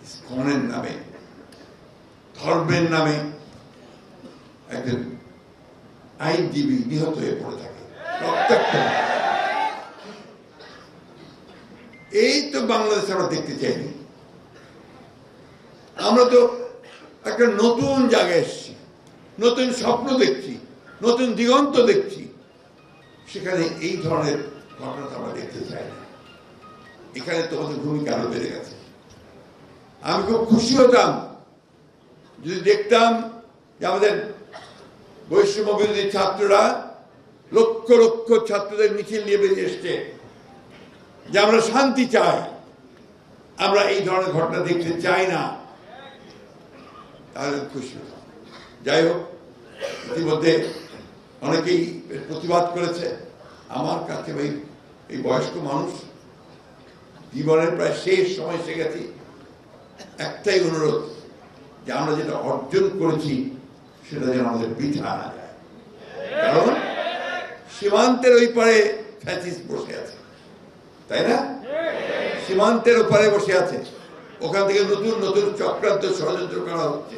ইসকনের নামে, ধর্মের নামে একজন আইনজীবী নিহত হয়ে পড়ে থাকে, রক্তাক্ত। এই তো বাংলাদেশ আমরা দেখতে চাইনি। আমরা তো একটা নতুন জায়গায় এসেছি, নতুন স্বপ্ন দেখছি, নতুন দিগন্ত দেখছি। সেখানে এই ধরনের ঘটনা তো আমরা দেখতে চাই না। এখানে তোমাদের ভূমিকা আরো বেড়ে গেছে। আমি খুব খুশি হতাম যদি দেখতাম যে আমাদের বৈষম্য বিরোধী ছাত্ররা লক্ষ লক্ষ ছাত্রদের মিছিল নিয়ে বেরিয়ে এসছে যে আমরা শান্তি চাই, আমরা এই ধরনের ঘটনা দেখতে চাই না। তাহলে খুশি হতাম। যাই হোক, ইতিমধ্যে অনেকেই প্রতিবাদ করেছে। আমার কাছে ভাই এই বয়স্ক মানুষ, জীবনের প্রায় শেষ সময় এসে গেছি, একটাই অনুরোধ যে আমরা যেটা অর্জন করেছি সেটা যেন আমাদের বৃথা না যায়। কারণ সীমান্তের ওই পারে ফ্যাসিস্ট বসে আছে, তাই না? সীমান্তের ওপারে বসে আছে, ওখান থেকে নতুন নতুন চক্রান্ত ষড়যন্ত্র করা হচ্ছে।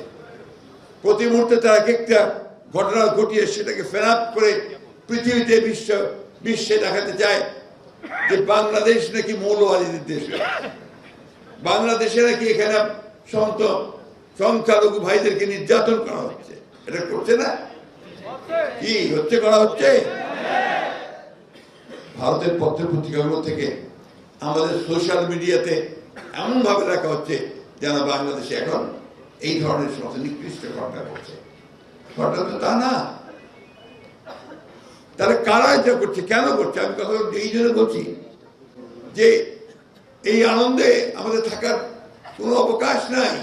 প্রতি মুহূর্তে তারা এক একটা ঘটনা ঘটিয়ে সেটাকে ফেরাপ করে পৃথিবীতে বিশ্বে দেখাতে চায় যে বাংলাদেশ নাকি মৌলবাদীদের দেশ, বাংলাদেশে নাকি এখানে সংখ্যালঘু ভাইদেরকে নির্যাতন করা হচ্ছে। এটা করছে না? কি হচ্ছে? করা হচ্ছে। ভারতের পত্র পত্রিকাগুলো থেকে আমাদের সোশ্যাল মিডিয়াতে এমন ভাবে রাখা হচ্ছে যেন বাংলাদেশে এখন এই ধরনের সমস্ত নিকৃষ্ট ঘটনা ঘটছে। ঘটনা তো তা না। তাহলে কারা এটা করছে, কেন করছে? আমি কথা এই জন্য বলছি যে এই আনন্দে আমাদের থাকার কোনো অবকাশ নাই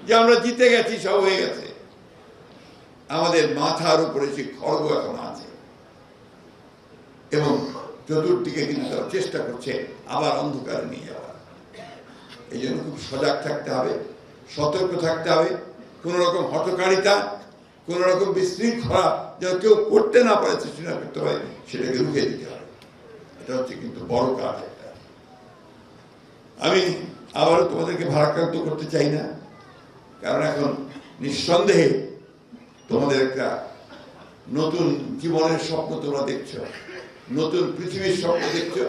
যে আমরা জিতে গেছি, সব হয়ে গেছে। আমাদের মাথার উপরে সে খড়গ এখন আছে এবং চতুর্দিকে কিন্তু তারা চেষ্টা করছে আবার অন্ধকারে নিয়ে যাওয়ার। এই জন্য খুব সজাগ থাকতে হবে, সতর্ক থাকতে হবে। কোন রকম হঠকারিতা, কোন রকম বিশৃঙ্খলা যেন কেউ করতে না পারে, চেষ্টা করতে হয়, সেটাকে রুখে দিতে হবে। এটা হচ্ছে কিন্তু বড় কাজ একটা। আমি আবারও তোমাদেরকে ভারাক্রান্ত করতে চাই না, কারণ এখন নিঃসন্দেহে তোমাদের একটা নতুন জীবনের স্বপ্ন তোমরা দেখছো, নতুন পৃথিবীর স্বপ্ন দেখছো,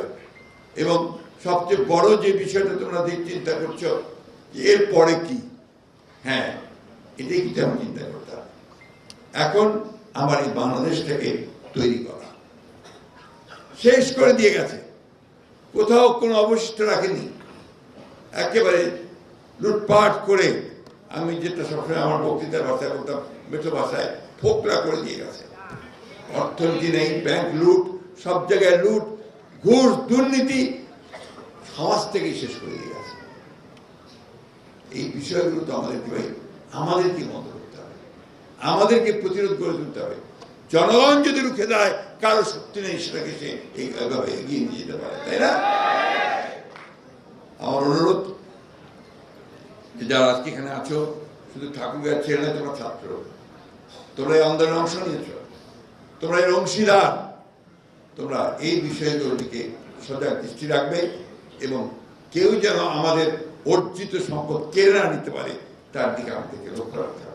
এবং সবচেয়ে বড় যে বিষয়টা তোমরা চিন্তা করছো এর পরে কি। হ্যাঁ, এটাই কিন্তু আমি চিন্তা করতাম। এখন আমার এই বাংলাদেশটাকে তৈরি করা শেষ করে দিয়ে গেছে, কোথাও কোনো অবশিষ্ট রাখেনি। একেবারে লুটপাট করে, আমি যেটা সবসময় আমার বক্তৃতার ভাষায় বলতাম, মেঠো ভাষায় ফোকলা করে দিয়ে গেছে। অর্থনীতি নেই, ব্যাংক লুট, সব জায়গায় লুট, ঘুষ, দুর্নীতি, সমাজ থেকেই শেষ করে দিয়ে গেছে। এই বিষয়গুলো তো আমাদেরকে বন্ধ করতে হবে, আমাদেরকে প্রতিরোধ করে তুলতে হবে। জনগণ যদি রুখে দাঁড়ায়, কারো শক্তি নেই সেটাকে সে এইভাবে এগিয়ে নিয়ে যেতে পারে, তাই না? আমার অনুরোধ যে যারা আজকে এখানে আছো, শুধু ঠাকুরগাঁয়ের ছেলে না, তোমরা ছাত্র, তোমরা এই আন্দোলনে অংশ নিয়েছ, তোমরা এর অংশীদার। তোমরা এই বিষয়গুলোর দিকে সজাগ দৃষ্টি রাখবে এবং কেউ যেন আমাদের অর্জিত সম্পদ কেড়ে না নিতে পারে তার দিকে আমাদেরকে লক্ষ্য রাখতে হবে।